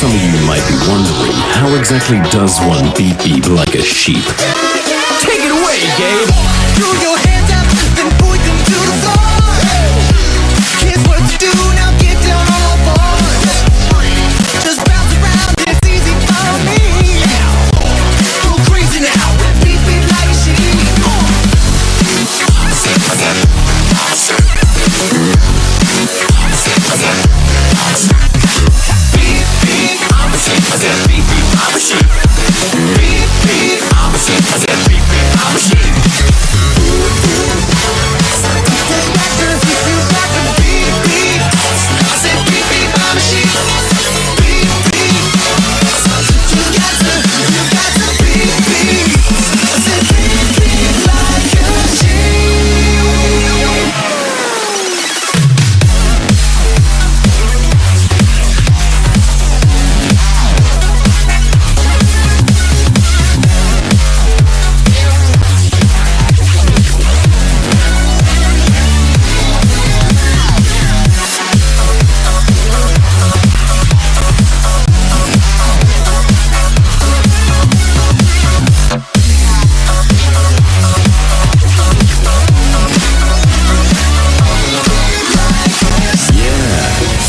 Some of you might be wondering, how exactly does one beep beep like a sheep? Take it away, Gabe! Throw your hands up, then point them to the floor. Here's what to do, now get down on all fours. Just bounce around, it's easy for me. Go crazy now, beat me like a sheep. Beep, beep, I'm a sheep. I said beep, beep, I'm a sheep. Beep, beep, I'm a sheep. I said beep, beep, I'm a sheep.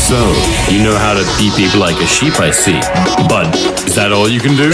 So, you know how to beep beep like a sheep, I see. But, is that all you can do?